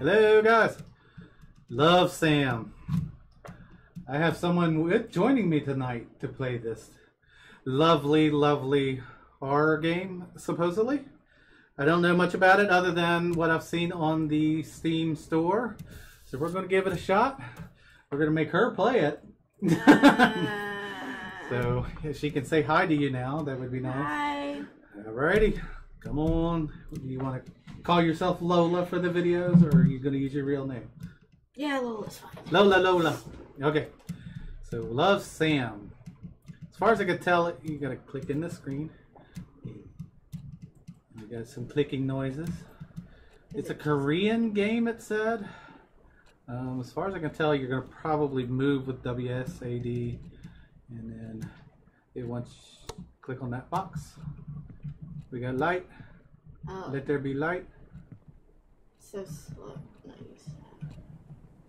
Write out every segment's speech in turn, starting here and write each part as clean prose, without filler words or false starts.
Hello guys, Love Sam. I have someone joining me tonight to play this lovely horror game, supposedly. I don't know much about it other than what I've seen on the Steam store. So we're going to give it a shot. We're going to make her play it. So if she can say hi to you now, that would be nice. Hi. Alrighty, come on. Do you want to call yourself Lola for the videos, or are you going to use your real name? Yeah, Lola's fine. Lola. Okay. So, Love Sam. As far as I can tell, you got to click in the screen. You got some clicking noises. It's a Korean game, it said. As far as I can tell, you're going to probably move with WSAD. And then once you click on that box, we got light. Oh. Let there be light. So slow. Nice.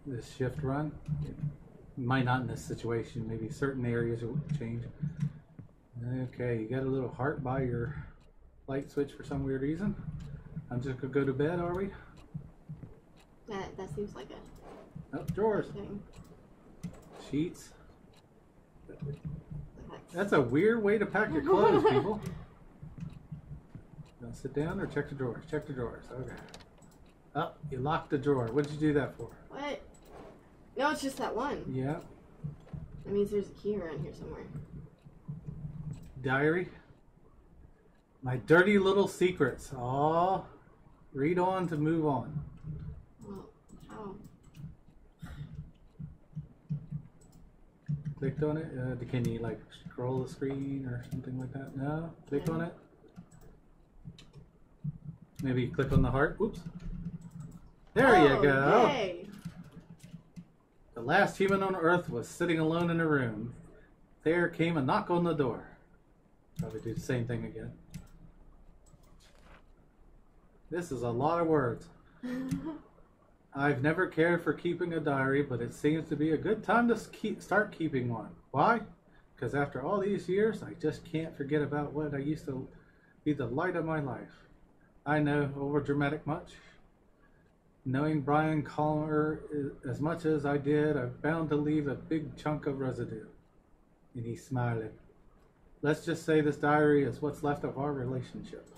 This shift run. It might not in this situation. Maybe certain areas will change. Okay, you got a little heart by your light switch for some weird reason. I'm just gonna go to bed, are we? That seems like a drawers. thing. Sheets. That's a weird way to pack your clothes, people. Now sit down or check the drawers? Check the drawers. Okay. Oh, you locked the drawer. What did you do that for? What? No, it's just that one. Yeah. That means there's a key around here somewhere. Diary. My dirty little secrets. Aw. Read on to move on. Well, how? Clicked on it. Can you like scroll the screen or something like that? No. Click on it. Maybe click on the heart. Oops. There you go. Yay. The last human on Earth was sitting alone in a room. There came a knock on the door. Probably do the same thing again. This is a lot of words. I've never cared for keeping a diary, but it seems to be a good time to start keeping one. Why? Because after all these years, I just can't forget about what I used to be the light of my life. I know, over dramatic much. Knowing Brian Colmer as much as I did, I'm bound to leave a big chunk of residue. And he's smiling. Let's just say this diary is what's left of our relationship.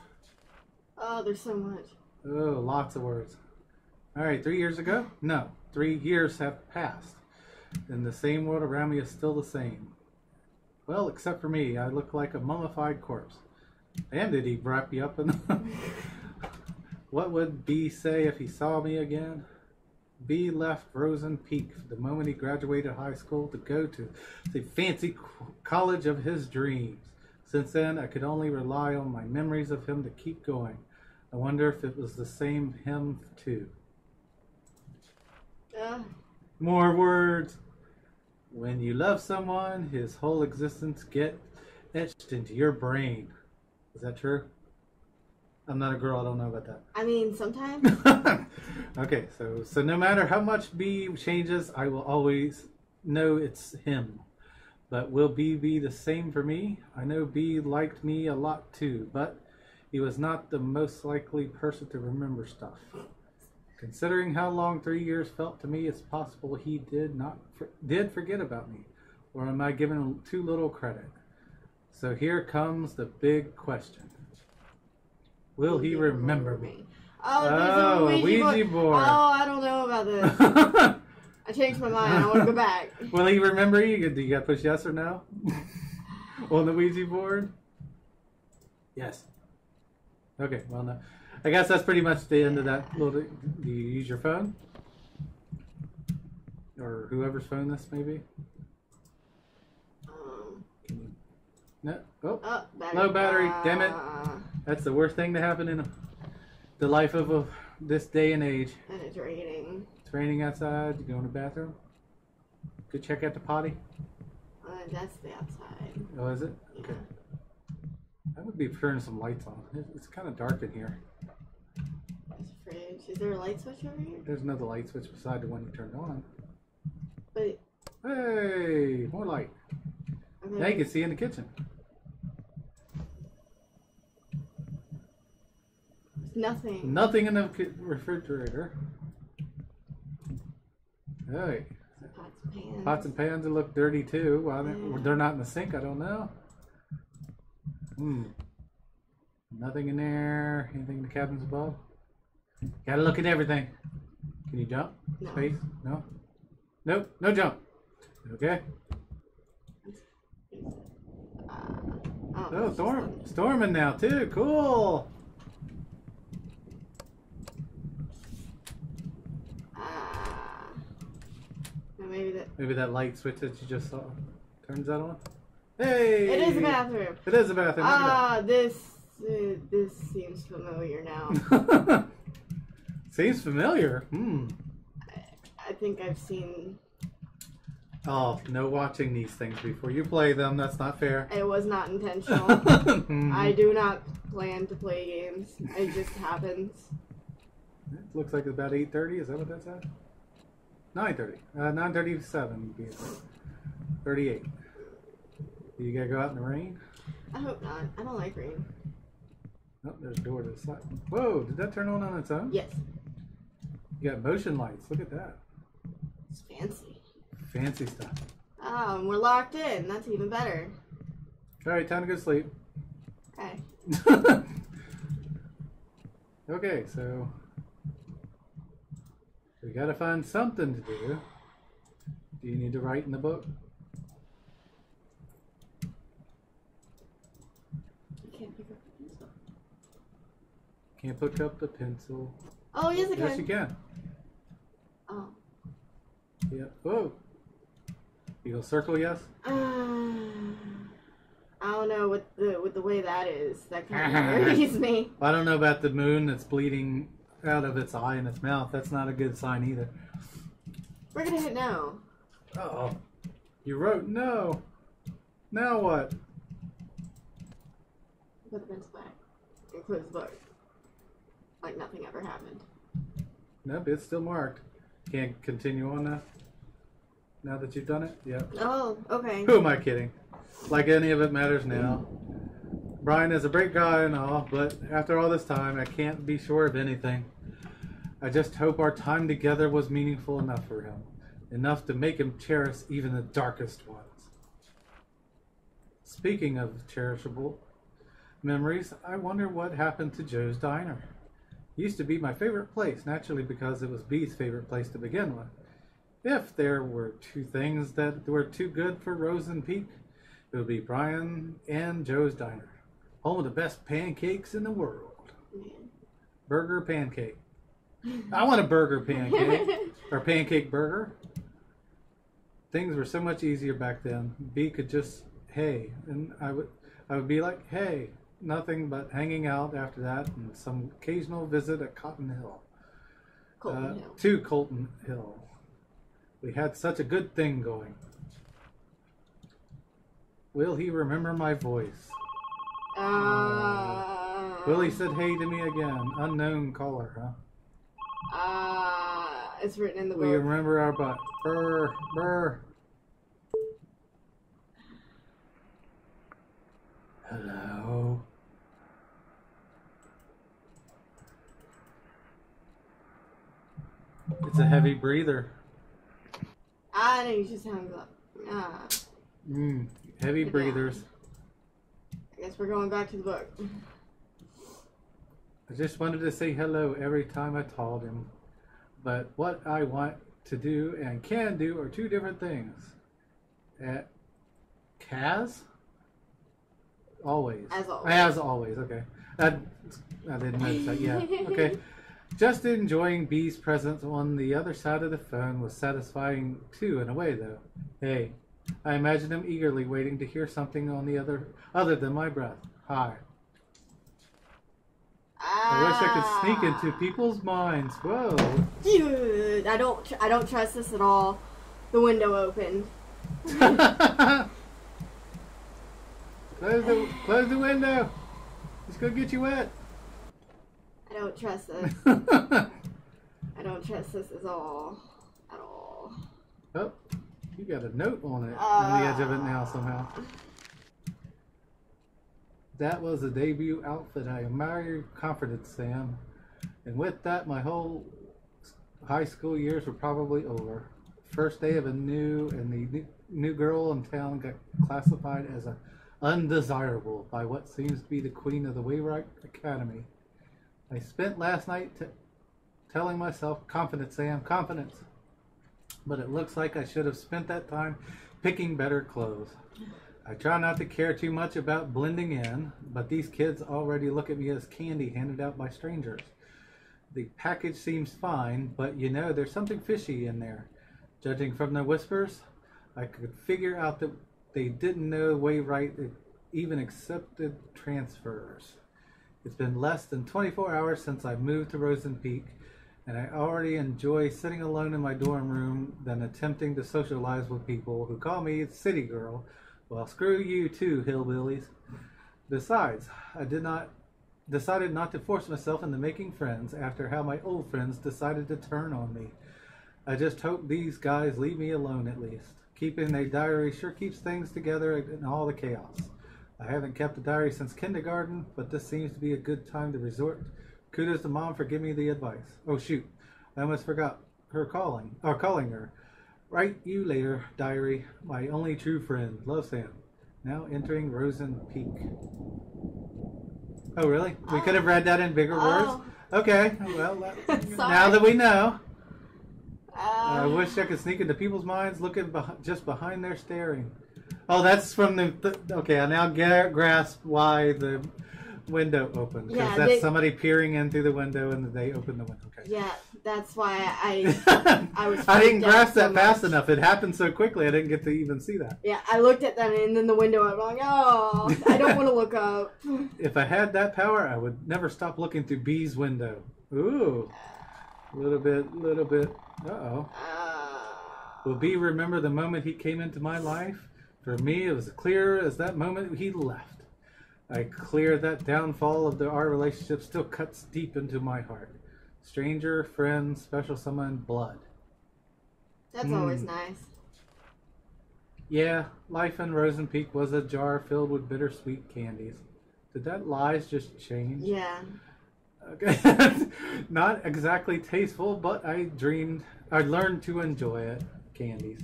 Oh, there's so much. Oh, lots of words. All right, 3 years ago? No, 3 years have passed. And the same world around me is still the same. Well, except for me, I look like a mummified corpse. And did he wrap you up in What would B say if he saw me again? B left Rosen Peak the moment he graduated high school to go to the fancy college of his dreams. Since then, I could only rely on my memories of him to keep going. I wonder if it was the same him too. More words. When you love someone, his whole existence gets etched into your brain. Is that true? I'm not a girl, I don't know about that. I mean, sometimes. Okay, so no matter how much B changes, I will always know it's him. But will B be the same for me? I know B liked me a lot too, but he was not the most likely person to remember stuff. Considering how long 3 years felt to me, it's possible he did forget about me. Or am I giving him too little credit? So here comes the big question. Will he remember me? Oh, there's a Ouija board. Oh, I don't know about this. I changed my mind. I want to go back. Will he remember you? Do you got to push yes or no? On the Ouija board? Yes. Okay, well, no. I guess that's pretty much the end of that little... Do you use your phone? Or whoever's phone this may be? No. Oh, battery. Low battery. Damn it. That's the worst thing to happen in the life of this day and age. And it's raining. It's raining outside. You go in the bathroom. Go check out the potty. That's the outside. Oh, is it? Yeah. Okay. I would be turning some lights on. It's kind of dark in here. There's a fridge. Is there a light switch over here? There's another light switch beside the one you turned on. But... Hey, more light. Okay. Now you can see in the kitchen. Nothing. Nothing in the refrigerator. Alright. Pots and pans. Pots and pans that look dirty too. Well, they're not in the sink, I don't know. Nothing in there. Anything in the cabins above? Gotta look at everything. Can you jump? No. Space? No? Nope, no jump. Okay. Oh, storming now too. Cool. Maybe that light switch that you just saw turns that on. Hey! It is a bathroom. It is a bathroom. This seems familiar now. Seems familiar. I think I've seen. Oh, no watching these things before you play them. That's not fair. It was not intentional. I do not plan to play games. It just happens. It looks like it's about 8:30. Is that what that said? 9:30. 9:37. 38. You gotta go out in the rain? I hope not. I don't like rain. Oh, there's a door to the side. Whoa, did that turn on its own? Yes. You got motion lights. Look at that. It's fancy. Fancy stuff. Oh, and we're locked in. That's even better. Alright, time to go to sleep. Okay. Okay, so we gotta find something to do. Do you need to write in the book? You can't pick up the pencil. Can't pick up the pencil. Oh, yes, I can. Yes, you can. Oh. Yeah. Whoa. You go circle yes? I don't know with the way that is. That kind of worries me. I don't know about the moon that's bleeding out of its eye and its mouth. That's not a good sign either. We're gonna hit no. Uh-oh. You wrote no. Now what? Put the pencil back. And close the book. Like nothing ever happened. Nope, it's still marked. Can't continue on that? Now that you've done it? Yep. Oh, okay. Who am I kidding? Like any of it matters now. Brian is a great guy and all, but after all this time, I can't be sure of anything. I just hope our time together was meaningful enough for him. Enough to make him cherish even the darkest ones. Speaking of cherishable memories, I wonder what happened to Joe's Diner. It used to be my favorite place, naturally because it was Bee's favorite place to begin with. If there were two things that were too good for Rose and Peak, it would be Brian and Joe's Diner. Home of the best pancakes in the world. Burger pancake. I want a burger pancake. Or pancake burger. Things were so much easier back then. B could just, hey. And I would be like, hey. Nothing but hanging out after that and some occasional visit at Cotton Hill. Colton Hill. To Colton Hill. We had such a good thing going. Will he remember my voice? Willie said hey to me again. Unknown caller, huh? It's written in the book. We remember our butt. Brr, brr. Hello. It's a heavy breather. I think he just hangs up. Heavy breathers. I guess we're going back to the book. I just wanted to say hello every time I told him. But what I want to do and can do are two different things. At Kaz? Always. As always. As always, okay. I didn't notice that, yeah. Okay. Just enjoying Bee's presence on the other side of the phone was satisfying too, in a way, though. Hey, I imagine him eagerly waiting to hear something on the other than my breath. Hi. I wish I could sneak into people's minds. Whoa. Dude, I don't trust this at all. The window opened. Close the window. It's gonna get you wet. I don't trust this. I don't trust this at all. Oh, you got a note on it on the edge of it now somehow. That was a debut outfit I admired, comforted Sam. And with that, my whole high school years were probably over. first day of the new girl in town got classified as a undesirable by what seems to be the queen of the Waywright Academy. I spent last night telling myself, confidence, Sam, confidence. But it looks like I should have spent that time picking better clothes. I try not to care too much about blending in, but these kids already look at me as candy handed out by strangers. The package seems fine, but you know, there's something fishy in there. Judging from the whispers, I could figure out that they didn't know Waywright even accepted transfers. It's been less than 24 hours since I moved to Rosen Peak, and I already enjoy sitting alone in my dorm room than attempting to socialize with people who call me City Girl. Well, screw you too, hillbillies. Besides, I decided not to force myself into making friends after how my old friends decided to turn on me. I just hope these guys leave me alone at least. Keeping a diary sure keeps things together in all the chaos. I haven't kept a diary since kindergarten, but this seems to be a good time to resort. Kudos to Mom for giving me the advice. Oh shoot, I almost forgot her calling her. Write you later, diary. My only true friend. Love, Sam. Now entering Rosen Peak. Oh really? We could have read that in bigger words? Okay, well, now that we know. I wish I could sneak into people's minds looking just behind their staring. Oh, that's from the okay, I now grasp why the window opened. Because that's somebody peering in through the window and they opened the window. Okay. Yeah, that's why I was I didn't grasp that fast enough. It happened so quickly I didn't get to even see that. Yeah, I looked at them and then the window, I'm like, oh, I don't want to look up. If I had that power, I would never stop looking through B's window. Ooh. A little bit. Uh-oh. Will B remember the moment he came into my life? For me, it was clear as that moment he left. Clear that downfall of our relationship still cuts deep into my heart. Stranger, friend, special someone, blood. That's always nice. Yeah, life in Rosen Peak was a jar filled with bittersweet candies. Did that lies just change? Yeah. Okay. Not exactly tasteful, but I learned to enjoy it. Candies.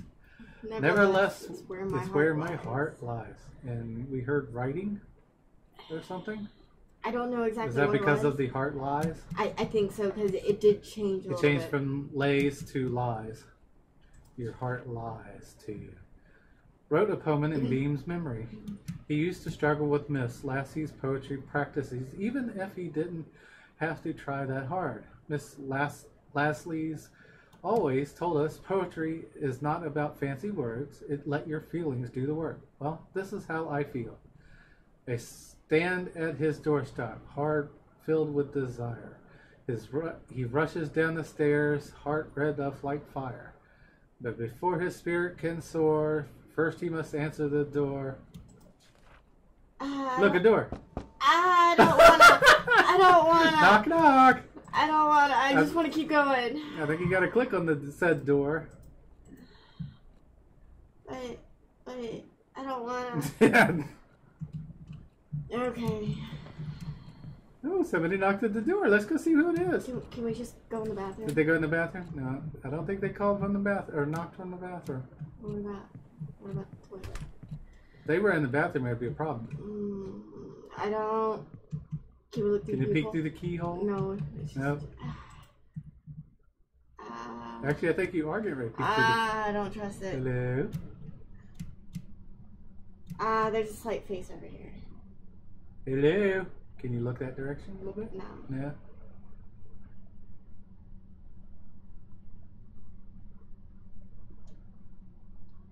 Nevertheless, it's where my heart lies. And we heard writing or something? I don't know exactly. Is that because of the heart lies? I think so, because it did change a little bit. It changed from lays to lies. Your heart lies to you. Wrote a poem in Beam's memory. He used to struggle with Miss Lassie's poetry practices, even if he didn't have to try that hard. Miss Lassie's always told us poetry is not about fancy words. It let your feelings do the work. Well, this is how I feel. I stand at his doorstep, heart filled with desire. He rushes down the stairs, heart red up like fire. But before his spirit can soar, first he must answer the door. Look, a door. I don't wanna. Knock, knock. I don't wanna. I just want to keep going. I think you gotta click on the said door. Wait. I don't wanna. Yeah. Okay. Oh, somebody knocked at the door. Let's go see who it is. Can we just go in the bathroom? Did they go in the bathroom? No, I don't think they called from the bathroom or knocked from the bathroom. What about the toilet? They were in the bathroom. It'd be a problem. I don't. Can we look through? Can you peek through the keyhole? No. Nope. Actually, I think you are getting ready to peek through I don't trust it. Hello. There's a slight face over here. Hello. Can you look that direction a little bit? No. Yeah.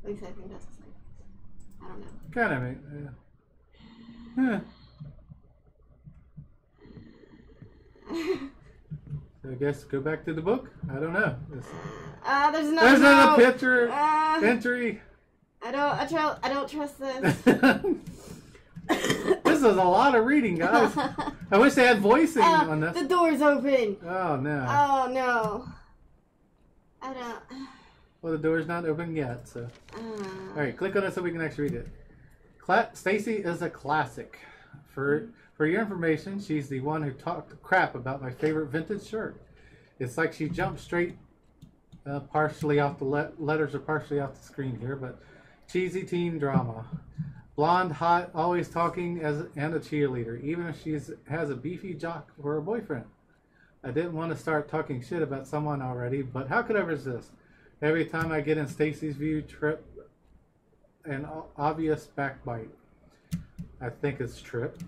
At least I think that's a slight face. I don't know. Kind of. Huh. So I guess go back to the book. I don't know. There's another picture entry. I don't trust this. This is a lot of reading, guys. I wish they had voicing on this. The door's open. Oh no. Oh no. I don't. Well, the door's not open yet, so. All right, click on it so we can actually read it. Stacy is a classic. For your information, she's the one who talked crap about my favorite vintage shirt. It's like she jumped straight Partially off the letters are partially off the screen here, but cheesy teen drama. Blonde, hot, always talking and a cheerleader, even if she has a beefy jock for a boyfriend. I didn't want to start talking shit about someone already, but how could I resist? Every time I get in Stacy's view, trip an obvious backbite. I think it's Trip.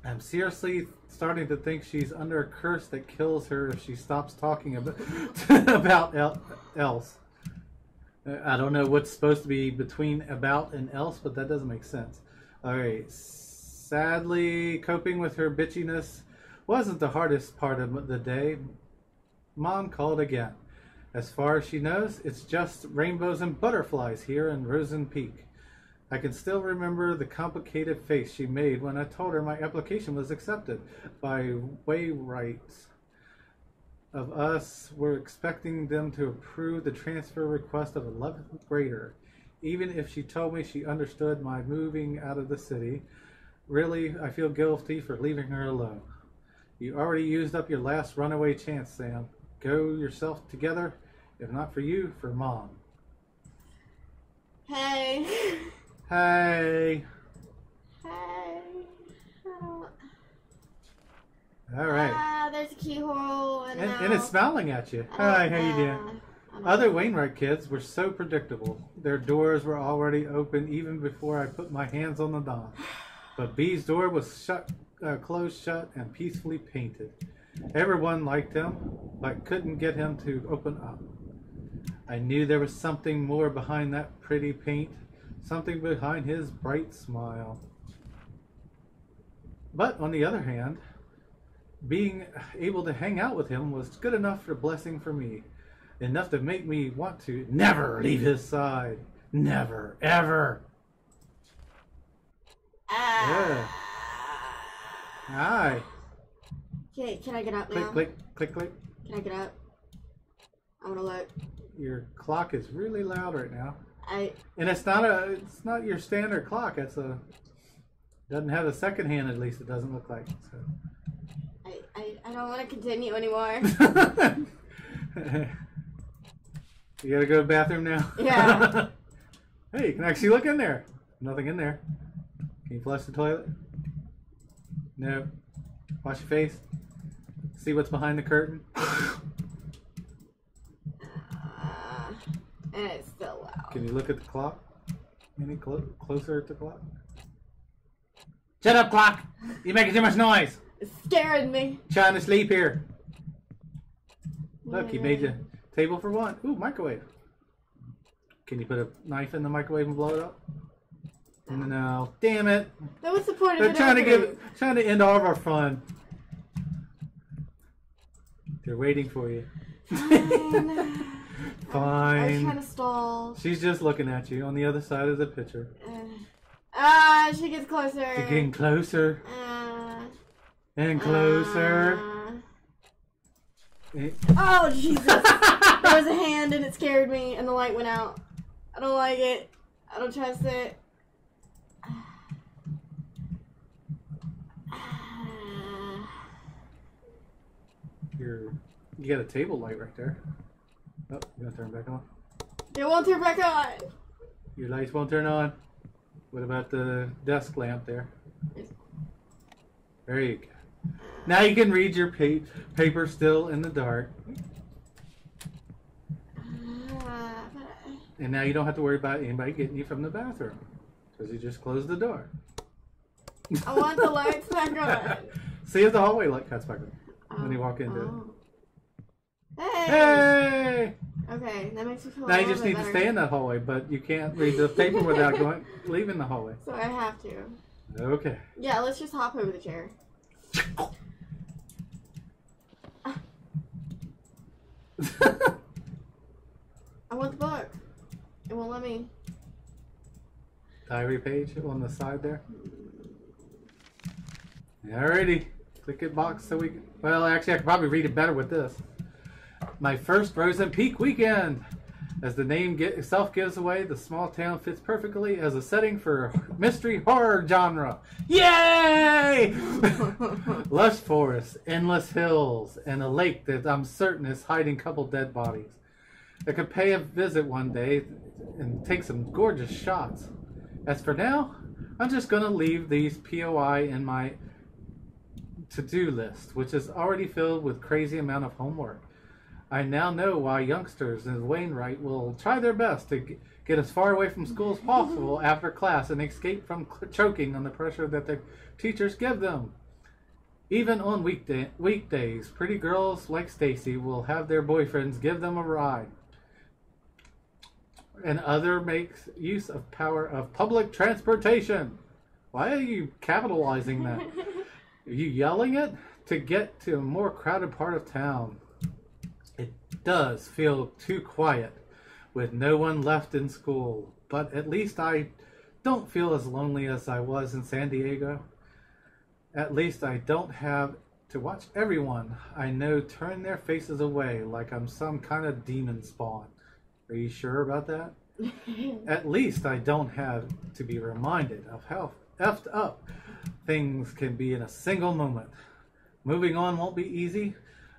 I'm seriously starting to think she's under a curse that kills her if she stops talking about else. I don't know what's supposed to be between about and else, but that doesn't make sense. Alright. Sadly, coping with her bitchiness wasn't the hardest part of the day. Mom called again. As far as she knows, it's just rainbows and butterflies here in Rosen Peak. I can still remember the complicated face she made when I told her my application was accepted by Waywrights. Of us were expecting them to approve the transfer request of 11th grader, even if she told me she understood my moving out of the city. Really, I feel guilty for leaving her alone. You already used up your last runaway chance, Sam. Go yourself together. If not for you, for Mom. Hey. Hey. Hey. All right. There's a keyhole. And it's smiling at you. Hi, how you doing? Other Wainwright kids were so predictable. Their doors were already open even before I put my hands on the knob. But B's door was closed shut and peacefully painted. Everyone liked him, but couldn't get him to open up. I knew there was something more behind that pretty paint, something behind his bright smile. But on the other hand, being able to hang out with him was good enough for a blessing for me. Enough to make me want to never leave his side. Never, ever. Yeah. Hi. Okay, can I get up now? Click, click, click, click. Can I get up? I want to look. Your clock is really loud right now. And it's not your standard clock. Doesn't have a second hand, at least it doesn't look like. So. I don't want to continue anymore. You gotta go to the bathroom now? Yeah. Hey, you can actually look in there. Nothing in there. Can you flush the toilet? No. Wash your face. See what's behind the curtain. And it's still loud. Can you look at the clock? Any closer at the clock? Shut up, clock! You're making too much noise! It's scaring me. Trying to sleep here. Look, you made the table for one. Ooh, microwave. Can you put a knife in the microwave and blow it up? No. Damn it. That was the point They're of it. Trying to end all of our fun. They're waiting for you. Fine. Fine. I was trying to stall. She's just looking at you on the other side of the picture. She gets closer. You're getting closer. And closer. Oh, Jesus. There was a hand and it scared me and the light went out. I don't like it. I don't trust it. You got a table light right there. Oh, you gonna turn it back on? It won't turn back on. Your lights won't turn on. What about the desk lamp there? There you go. Now you can read your paper still in the dark. And now you don't have to worry about anybody getting you from the bathroom. Because you just closed the door. I want the lights back on. See if the hallway light cuts back on when you walk into it. Hey! Hey! Okay, that makes me feel now you just need to stay in that hallway, but you can't read the paper without leaving the hallway. So I have to. Okay. Yeah, let's just hop over the chair. I want the book. It won't let me. Diary page on the side there. Alrighty. Click it box so we can... Well, actually, I could probably read it better with this. My first Rosen Peak weekend. As the name itself gives away, the small town fits perfectly as a setting for mystery horror genre. Yay! Lush forests, endless hills, and a lake that I'm certain is hiding a couple dead bodies. I could pay a visit one day and take some gorgeous shots. As for now, I'm just going to leave these POI in my to-do list, which is already filled with crazy amount of homework. I now know why youngsters in Wainwright will try their best to get as far away from school as possible after class and escape from choking on the pressure that their teachers give them. Even on weekdays, pretty girls like Stacy will have their boyfriends give them a ride. And other makes use of power of public transportation. Why are you capitalizing that? Are you yelling it? To get to a more crowded part of town. It does feel too quiet with no one left in school, but at least I don't feel as lonely as I was in San Diego. At least I don't have to watch everyone I know turn their faces away like I'm some kind of demon spawn. Are you sure about that? At least I don't have to be reminded of how effed up things can be in a single moment. Moving on won't be easy,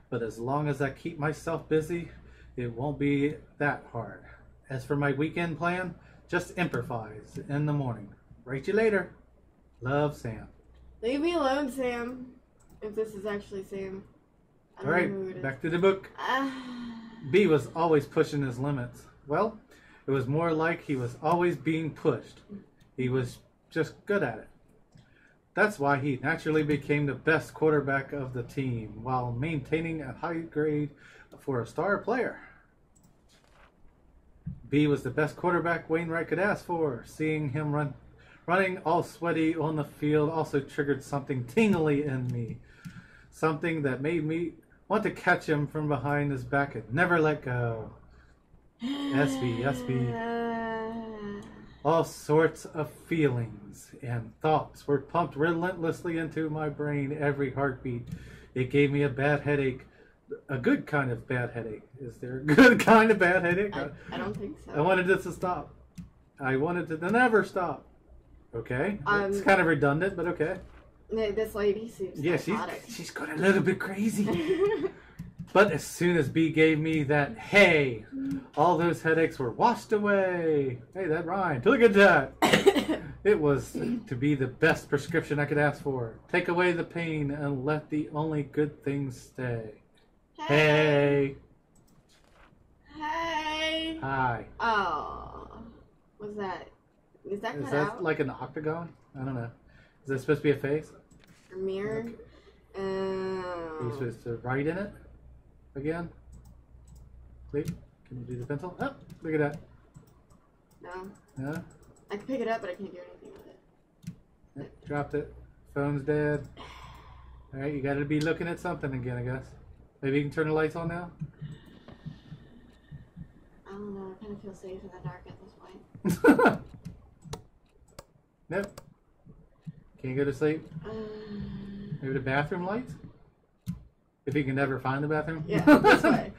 but as long as I keep myself busy, it won't be that hard. As for my weekend plan, just improvise in the morning. Write you later. Love, Sam. Leave me alone, Sam. If this is actually Sam. Alright, back to the book. B was always pushing his limits. Well, it was more like he was always being pushed. He was just good at it. That's why he naturally became the best quarterback of the team, while maintaining a high grade for a star player. B was the best quarterback Wainwright could ask for. Seeing him running all sweaty on the field also triggered something tingly in me. Something that made me want to catch him from behind his back and never let go. SB. All sorts of feelings and thoughts were pumped relentlessly into my brain every heartbeat. It gave me a bad headache. A good kind of bad headache. Is there a good kind of bad headache? I don't think so. I wanted this to stop. I wanted it to never stop. Okay? It's kind of redundant, but okay. This lady seems psychotic. She's got a little bit crazy. But as soon as B gave me that, hey, all those headaches were washed away. Hey, that rhymed. Look at that. It was to be the best prescription I could ask for. Take away the pain and let the only good things stay. Hey. Hey. Hi. Oh. What's that? Is that cut out? Like an octagon? I don't know. Is that supposed to be a face? A mirror? Okay. Are you supposed to write in it? Again? Wait, can you do the pencil? Oh, look at that. No. No? I can pick it up, but I can't do anything with it. Yep, dropped it. Phone's dead. Alright, you gotta be looking at something again, I guess. Maybe you can turn the lights on now? I don't know, I kind of feel safe in the dark at this point. Nope. Can't go to sleep? Maybe the bathroom lights? If you can never find the bathroom? Yeah, this way.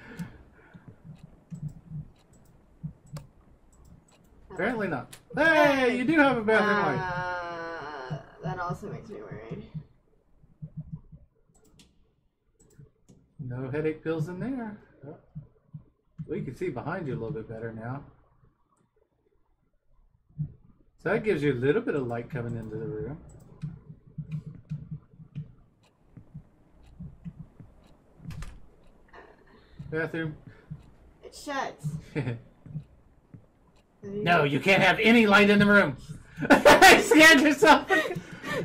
Apparently not. Hey, you do have a bathroom light. That also makes me worried. No headache pills in there. Oh. Well, you can see behind you a little bit better now. So that gives you a little bit of light coming into the room. Bathroom. It shuts. No, you can't have any light in the room. I scared yourself.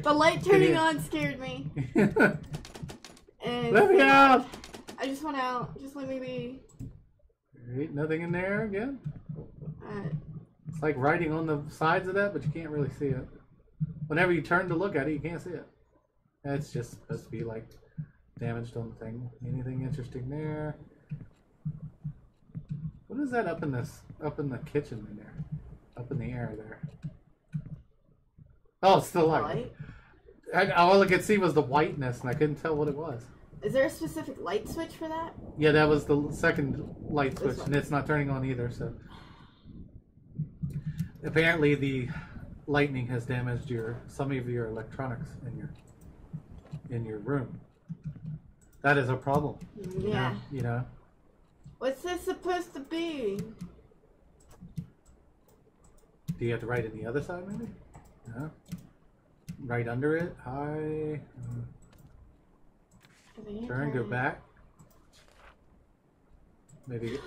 The light turning on scared me. And let me out. I just went out. Just let me be. Right, nothing in there again. It's like writing on the sides of that, but you can't really see it. Whenever you turn to look at it, you can't see it. It's just supposed to be like damaged on the thing. Anything interesting there? What is that up in the kitchen in there? Up in the air there. Oh, it's the light. All I could see was the whiteness, and I couldn't tell what it was. Is there a specific light switch for that? Yeah, that was the second light switch, and it's not turning on either. So apparently, the lightning has damaged some of your electronics in your room. That is a problem. Yeah. You know. What's this supposed to be? Do you have to write in the other side, maybe? No. Right under it. Hi. Turn. Go back. Maybe.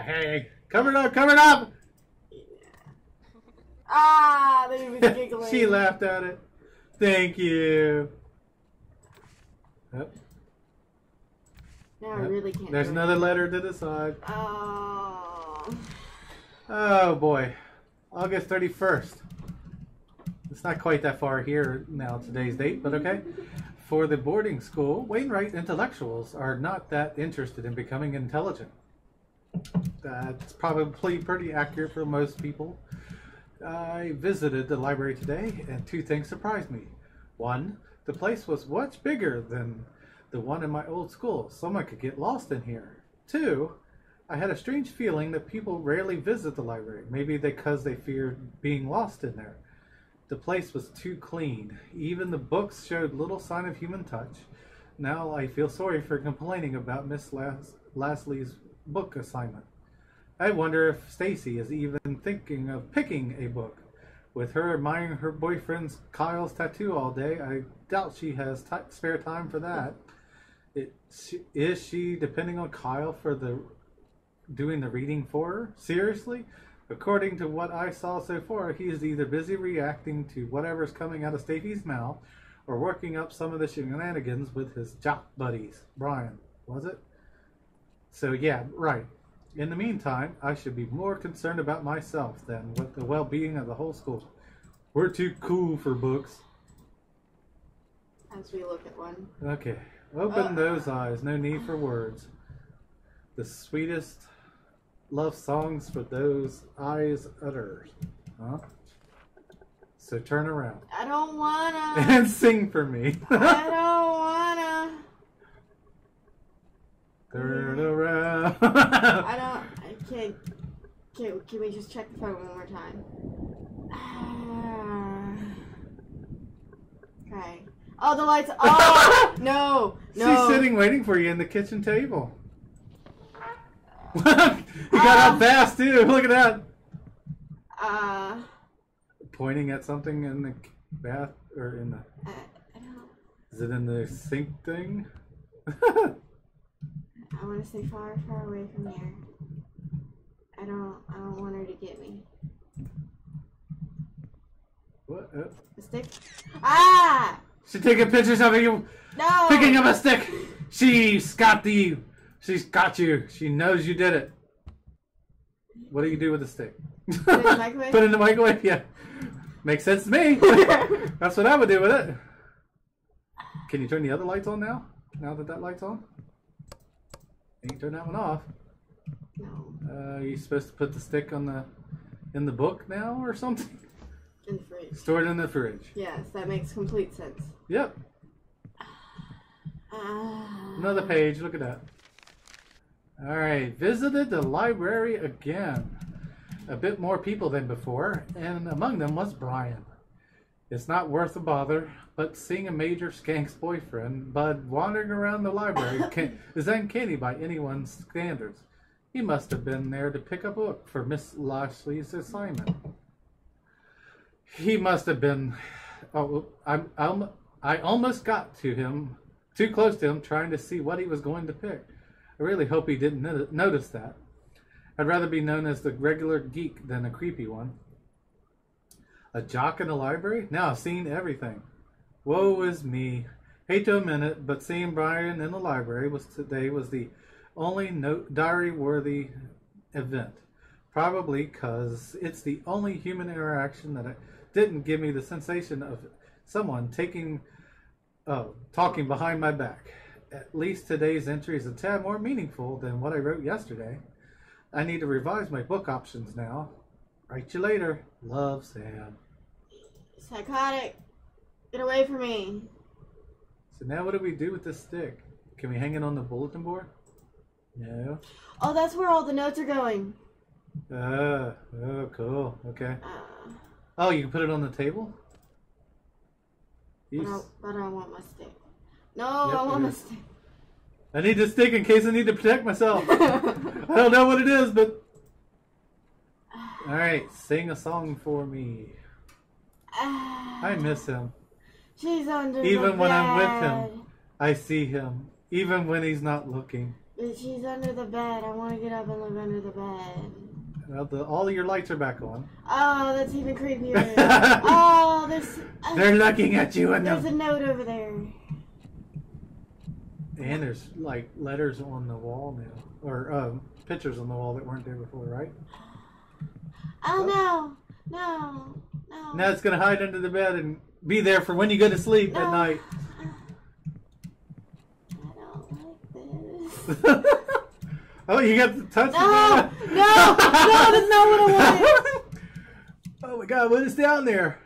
Hey. Cover it up. Cover it up. They was giggling. She laughed at it. Thank you. Yep. Now I really can't. There's another letter to the side. Oh. Oh boy. August 31st. It's not quite that far here now, today's date, but okay. For the boarding school, Wainwright intellectuals are not that interested in becoming intelligent. That's probably pretty accurate for most people. I visited the library today, and two things surprised me. One, the place was much bigger than the one in my old school. Someone could get lost in here. Two, I had a strange feeling that people rarely visit the library, maybe because they feared being lost in there. The place was too clean. Even the books showed little sign of human touch. Now I feel sorry for complaining about Miss Lasley's book assignment. I wonder if Stacy is even thinking of picking a book. With her admiring her boyfriend's Kyle's tattoo all day, I doubt she has spare time for that. Is she depending on Kyle for doing the reading for her? Seriously? According to what I saw so far, he is either busy reacting to whatever's coming out of Stacy's mouth or working up some of the shenanigans with his jock buddies. Brian, was it? So yeah, right. In the meantime, I should be more concerned about myself than with the well-being of the whole school. We're too cool for books. As we look at one. Okay. Open those eyes. No need for words. The sweetest love songs for those eyes utters. Huh? So turn around. I don't wanna. And sing for me. I don't wanna. Turn around. I can't. Can we just check the phone one more time? Okay. Oh, the lights. Oh, no. She's sitting waiting for you in the kitchen table. You got out fast too. Look at that. Pointing at something in the bath or in the. I don't. Is it in the sink thing? I want to stay far, far away from here. I don't want her to get me. What? A stick? Ah! She's taking pictures of you. No! Picking up a stick. She's got you. She knows you did it. What do you do with the stick? Put it in the microwave? Put it in the microwave? Yeah. Makes sense to me. That's what I would do with it. Can you turn the other lights on now? Now that light's on? You can turn that one off. No. Are you supposed to put the stick in the book now or something? In the fridge. Store it in the fridge. Yes, that makes complete sense. Yep. Another page. Look at that. All right. Visited the library again. A bit more people than before, and among them was Brian. It's not worth the bother, but seeing a major skank's boyfriend, Bud, wandering around the library is uncanny by anyone's standards. He must have been there to pick up a book for Miss Lashley's assignment. He must have been. Oh, I almost got to him, too close to him, trying to see what he was going to pick. I really hope he didn't notice that. I'd rather be known as the regular geek than a creepy one. A jock in the library? Now I've seen everything. Woe is me. Hate to admit it, but seeing Brian in the library today was the only diary-worthy event. Probably because it's the only human interaction that didn't give me the sensation of someone talking behind my back. At least today's entry is a tad more meaningful than what I wrote yesterday. I need to revise my book options now. Write you later. Love, Sam. Psychotic. Get away from me. So now what do we do with this stick? Can we hang it on the bulletin board? No. Oh, that's where all the notes are going. Oh, cool. Okay. Oh, you can put it on the table? But I want my stick. No, Yep, I want the stick. I need the stick in case I need to protect myself. I don't know what it is, but... Alright, sing a song for me. I miss him. She's under the bed. Even when I'm with him, I see him. Even when he's not looking. But she's under the bed. I want to get up and look under the bed. Well, all of your lights are back on. Oh, that's even creepier. Oh, there's... They're looking at you and there's a note over there. And there's like letters on the wall now. Or pictures on the wall that weren't there before, right? Oh, no. No. No. Now it's going to hide under the bed and be there for when you go to sleep at night. I don't like this. Oh, you got the touch. No, that's not what I wanted. Oh my God, what is down there?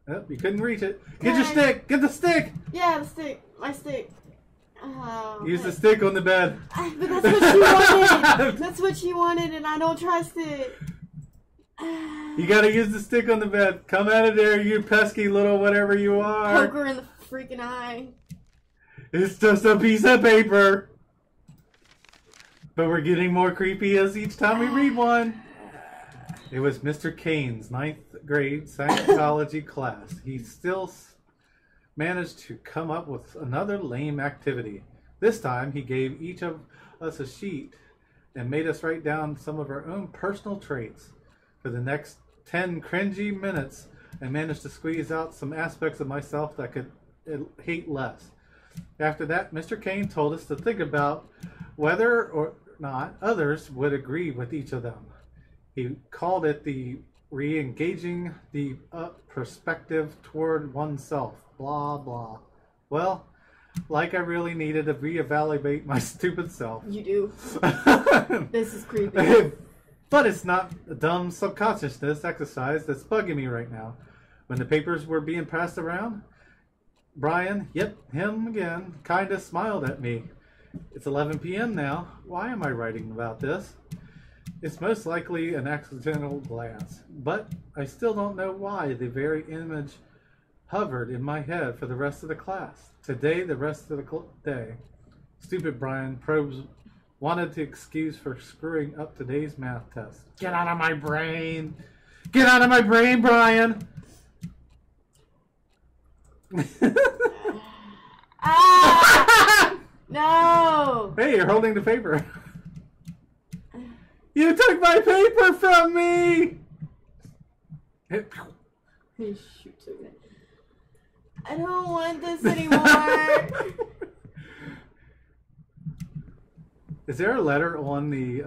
Oh, you couldn't reach it. Get your stick. Get the stick. Yeah, the stick. My stick. Use the stick on the bed. But that's what she wanted. That's what she wanted, and I don't trust it. You gotta use the stick on the bed. Come out of there, you pesky little whatever you are. Poke her in the freaking eye. It's just a piece of paper. But we're getting more creepy as each time we read one. It was Mr. Kane's 9th grade psychology class. He still managed to come up with another lame activity. This time he gave each of us a sheet and made us write down some of our own personal traits. For the next 10 cringy minutes, I managed to squeeze out some aspects of myself that I could hate less. After that, Mr. Kane told us to think about whether or not others would agree with each of them. He called it the re-engaging the perspective toward oneself. Blah, blah. Well, like I really needed to reevaluate my stupid self. You do. This is creepy. But it's not a dumb subconsciousness exercise that's bugging me right now. When the papers were being passed around, Brian, yep, him again, kinda smiled at me. It's 11 p.m. now. Why am I writing about this? It's most likely an accidental glance, but I still don't know why the very image hovered in my head for the rest of the class. Today, the rest of the day. Stupid Brian probes wanted to excuse for screwing up today's math test. Get out of my brain! Get out of my brain, Brian! No! Hey, you're holding the paper. You took my paper from me! He shoots it. I don't want this anymore. Is there a letter on the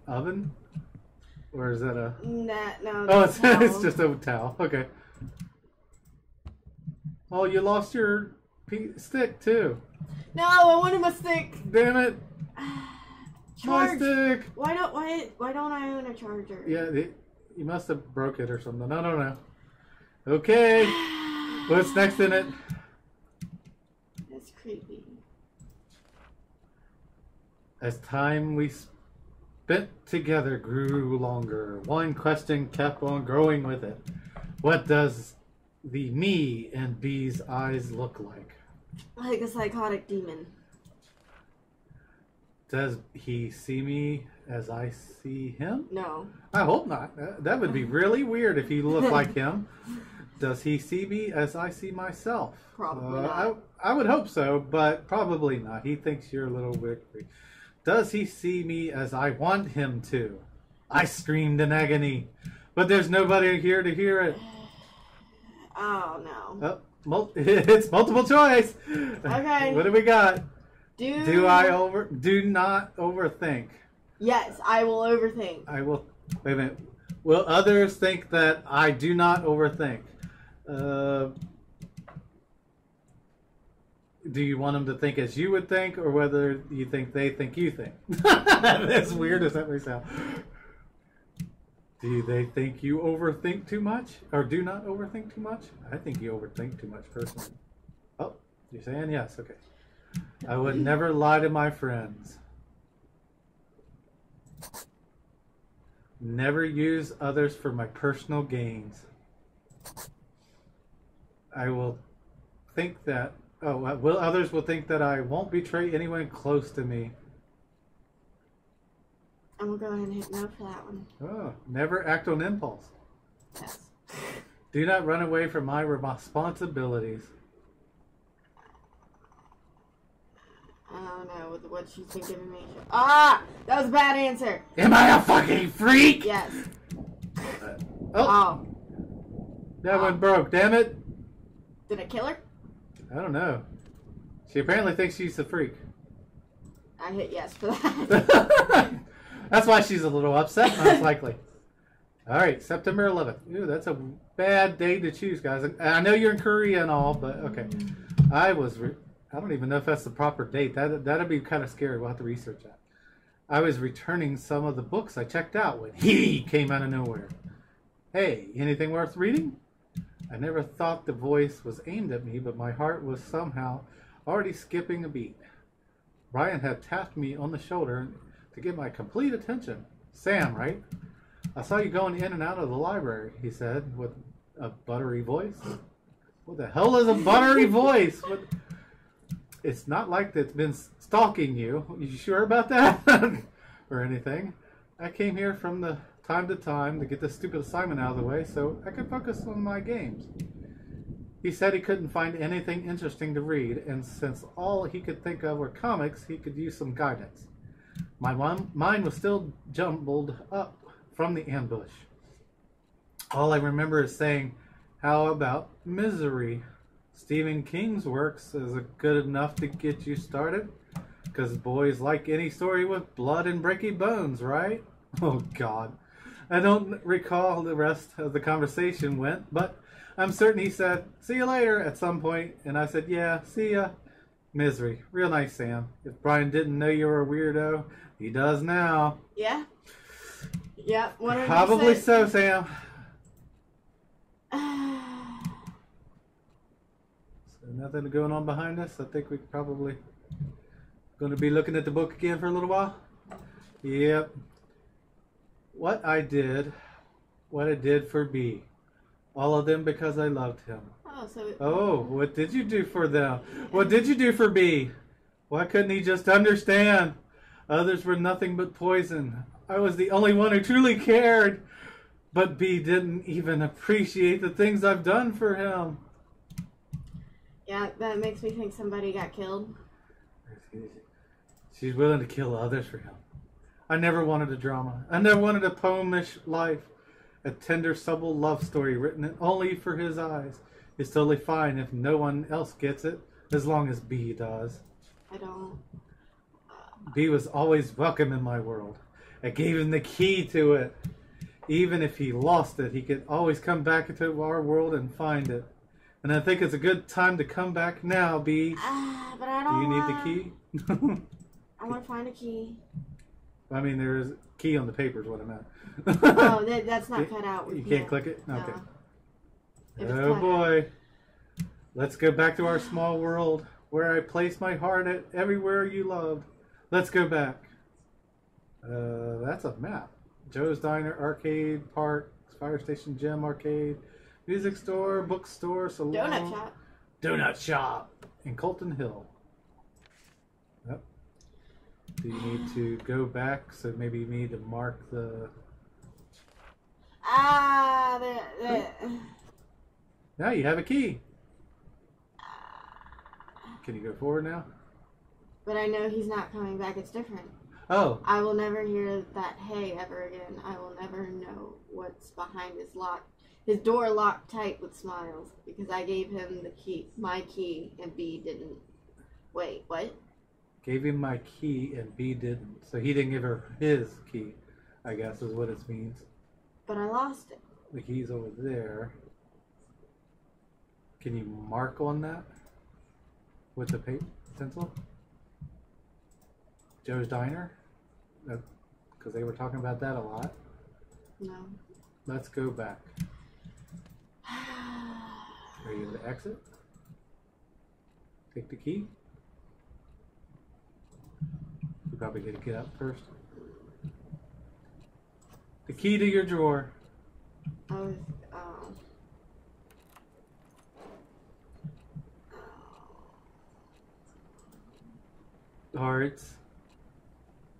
oven? Or is that a... No. Oh, it's just a towel. Okay. Oh, you lost your stick, too. No, I wanted my stick. Damn it. Charge. My stick. Why don't I own a charger? Yeah, you must have broke it or something. No. Okay. What's next in it? That's creepy. As time we spent together grew longer, one question kept on growing with it. What does the me in B's eyes look like? Like a psychotic demon. Does he see me as I see him? No. I hope not. That would be really weird if he looked like him. Does he see me as I see myself? Probably not. I would hope so, but probably not. He thinks you're a little weird. Does he see me as I want him to? I screamed in agony, but there's nobody here to hear it. Oh, no. Oh, it's multiple choice. Okay. What do we got? Do not overthink. Yes, I will overthink. I will. Wait a minute. Will others think that I do not overthink? Do you want them to think as you would think, or whether you think they think you think? As weird as that may sound. Do they think you overthink too much, or do not overthink too much? I think you overthink too much, personally. Oh, you're saying yes. Okay. I would never lie to my friends. Never use others for my personal gains. I will think that Oh, will others will think that I won't betray anyone close to me. I'm gonna go ahead and hit no for that one. Oh, never act on impulse. Yes. Do not run away from my responsibilities. I don't know what she's been giving me. Ah! That was a bad answer. Am I a fucking freak? Yes. Oh. That one broke, damn it. Did I kill her? I don't know. She apparently thinks she's a freak. I hit yes for that. That's why she's a little upset, most likely. Alright, September 11th. Ooh, that's a bad day to choose, guys. I know you're in Korea and all, but okay. I don't even know if that's the proper date. That'd be kind of scary. We'll have to research that. I was returning some of the books I checked out when he came out of nowhere. Hey, anything worth reading? I never thought the voice was aimed at me, but my heart was somehow already skipping a beat. Brian had tapped me on the shoulder to get my complete attention. Sam, right? I saw you going in and out of the library, he said with a buttery voice. What the hell is a buttery voice? What? It's not like it's been stalking you. You sure about that? Or anything. I came here from the time to time to get this stupid assignment out of the way so I could focus on my games. He said he couldn't find anything interesting to read, and since all he could think of were comics, he could use some guidance. My mind was still jumbled up from the ambush. All I remember is saying, how about Misery? Stephen King's works is good enough to get you started? Because boys like any story with blood and breaky bones, right? Oh, God. I don't recall the rest of the conversation went, but I'm certain he said, see you later at some point, and I said, yeah, see ya. Misery. Real nice, Sam. If Brian didn't know you were a weirdo, he does now. Yeah? Yeah, 100%. Probably so, Sam. So nothing going on behind us. I think we're probably going to be looking at the book again for a little while. Yep. What I did for B. All of them because I loved him. Oh, what did you do for them? What did you do for B? Why couldn't he just understand? Others were nothing but poison. I was the only one who truly cared. But B didn't even appreciate the things I've done for him. Yeah, that makes me think somebody got killed. She's willing to kill others for him. I never wanted a drama. I never wanted a poemish life. A tender, supple love story written only for his eyes. It's totally fine if no one else gets it, as long as B does. I don't. B was always welcome in my world. I gave him the key to it. Even if he lost it, he could always come back into our world and find it. And I think it's a good time to come back now, B. But I don't. Do you need the key? I want to find a key. I mean, there is a key on the paper is what I meant. Oh, that's not cut out. You can't click it? No. Okay. Oh boy. Let's go back to our small world where I place my heart at everywhere you loved. Let's go back. That's a map. Joe's Diner, Arcade Park, Fire Station Gym Arcade, Music Store, Bookstore, Salon. Donut Shop. Donut Shop in Colton Hill. Yep. Do you need to go back? So maybe you need to mark the... Now you have a key. Can you go forward now? But I know he's not coming back. It's different. Oh. I will never hear that hey ever again. I will never know what's behind his door locked tight with smiles because I gave him the key, my key, and B didn't. Wait, what? Gave him my key and B didn't. So he didn't give her his key, I guess is what it means. But I lost it. The key's over there. Can you mark on that with the pencil? Joe's Diner? Because they were talking about that a lot. No. Let's go back. Are you going to exit? Take the key? You probably got to get up first. The key to your drawer. Hearts.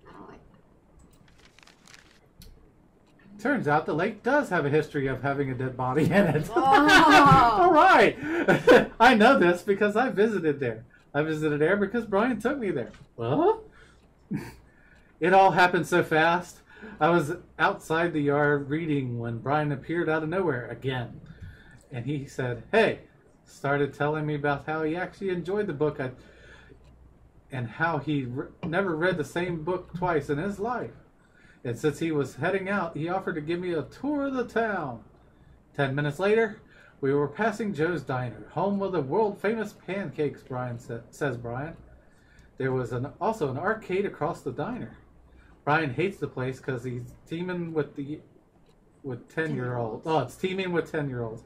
I don't like Turns out the lake does have a history of having a dead body in it. Oh. All right. I know this because I visited there. I visited there because Brian took me there. Well, it all happened so fast. I was outside the yard reading when Brian appeared out of nowhere again. And he said, hey, started telling me about how he actually enjoyed the book and how he never read the same book twice in his life. And since he was heading out, he offered to give me a tour of the town. 10 minutes later, we were passing Joe's Diner, home of the world-famous pancakes, says Brian. There was also an arcade across the diner. Brian hates the place because he's teeming with 10-year-olds. Oh, it's teeming with 10-year-olds.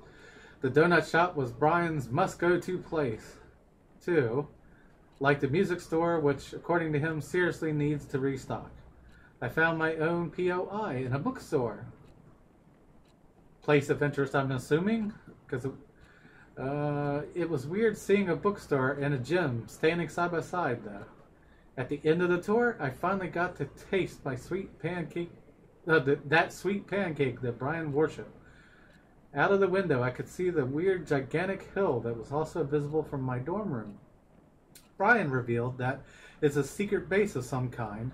The donut shop was Brian's must-go-to place, too. Like the music store, which, according to him, seriously needs to restock. I found my own POI in a bookstore. Place of interest, I'm assuming, because it was weird seeing a bookstore and a gym standing side by side, though. At the end of the tour, I finally got to taste my sweet pancake, that sweet pancake that Brian worshipped. Out of the window, I could see the weird, gigantic hill that was also visible from my dorm room. Brian revealed that it's a secret base of some kind,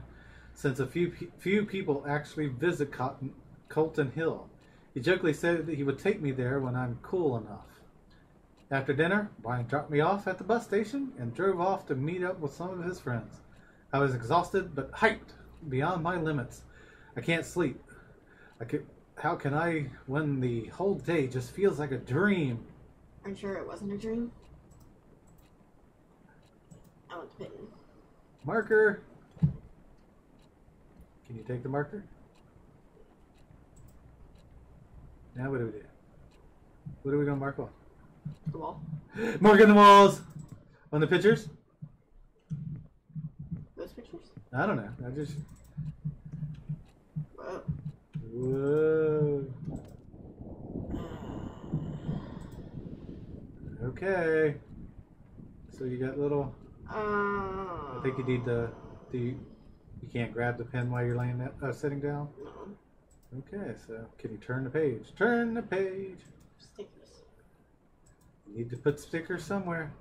since a few people actually visit Colton Hill. He jokingly said that he would take me there when I'm cool enough. After dinner, Brian dropped me off at the bus station and drove off to meet up with some of his friends. I was exhausted but hyped beyond my limits. I can't sleep. How can I when the whole day just feels like a dream? Are you sure it wasn't a dream? I want the pin. Marker. Can you take the marker? Now what do we do? What are we going to mark on? The wall. Marking the walls! On the pictures? Those pictures? I don't know. I just... Whoa. Whoa. Okay. So you got little... I think you need the... You can't grab the pen while you're laying sitting down? No. Okay, so can you turn the page? Turn the page. Stickers. You need to put stickers somewhere.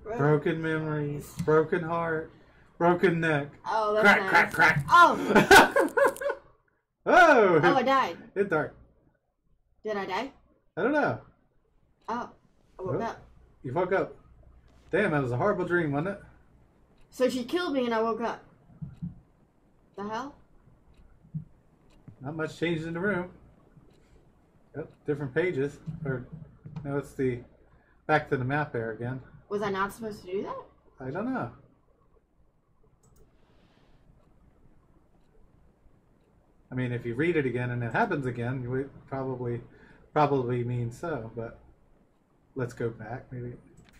Right. Broken memories, broken heart, broken neck. Oh, that's crack, nice. crack, crack. Oh! Oh! Oh, I died. It's dark. Did I die? I don't know. Oh, I woke up. You woke up. Damn, that was a horrible dream, wasn't it? So she killed me and I woke up. The hell? Not much changed in the room. Yep, different pages. Or, no, it's the back to the map there again. Was I not supposed to do that? I don't know. I mean, if you read it again and it happens again, you would probably mean so. But let's go back. Maybe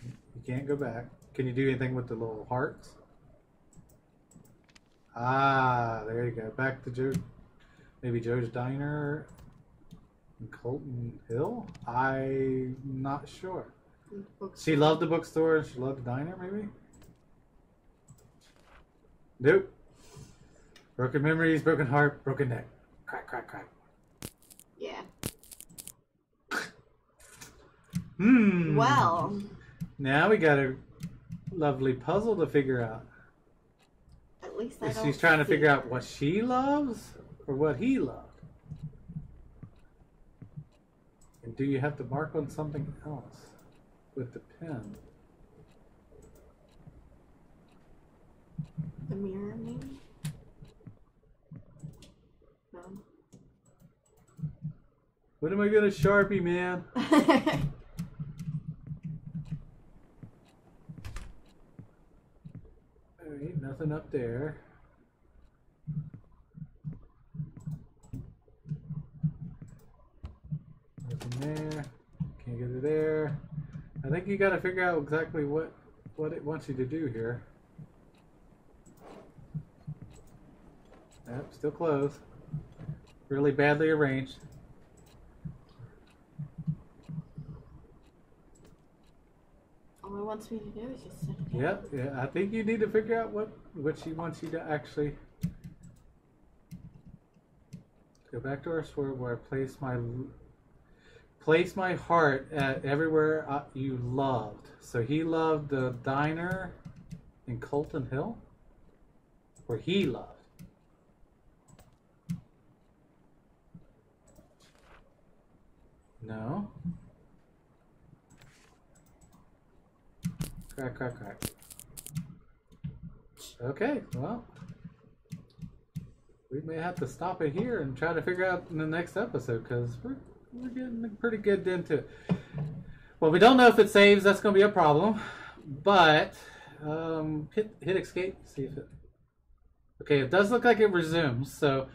you can't go back. Can you do anything with the little hearts? Ah, there you go. Back to Joe. Maybe Joe's Diner in Colton Hill? I'm not sure. She loved the bookstore and she loved the diner, maybe? Nope. Broken memories, broken heart, broken neck. Crack, crack, crack. Yeah. Well. Now we got a lovely puzzle to figure out. At least I don't She's trying to figure out what she loves or what he loved. And do you have to mark on something else with the pen? The mirror, maybe? No. What am I gonna Sharpie, man? Alright, nothing up there. Nothing there. Can't get it there. I think you gotta figure out exactly what it wants you to do here. Yep, still closed. Really badly arranged. All it wants me to do is just sit down. Yep, yeah, I think you need to figure out what which he wants you to actually go back to our sword where I place my heart at everywhere you loved. So he loved the diner in Colton Hill, where he loved. No. Crack, crack, crack. Okay, well, we may have to stop it here and try to figure out in the next episode, because we're getting pretty good into it. Well, we don't know if it saves. That's going to be a problem. But hit escape. See if it. Okay, it does look like it resumes. So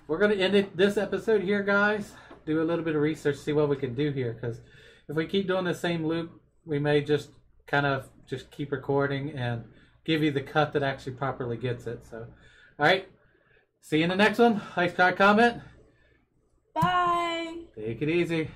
we're going to end this episode here, guys. Do a little bit of research, see what we can do here. Because if we keep doing the same loop, we may just kind of just keep recording and give you the cut that actually properly gets it. So, all right. See you in the next one. Like, subscribe, comment. Bye. Take it easy.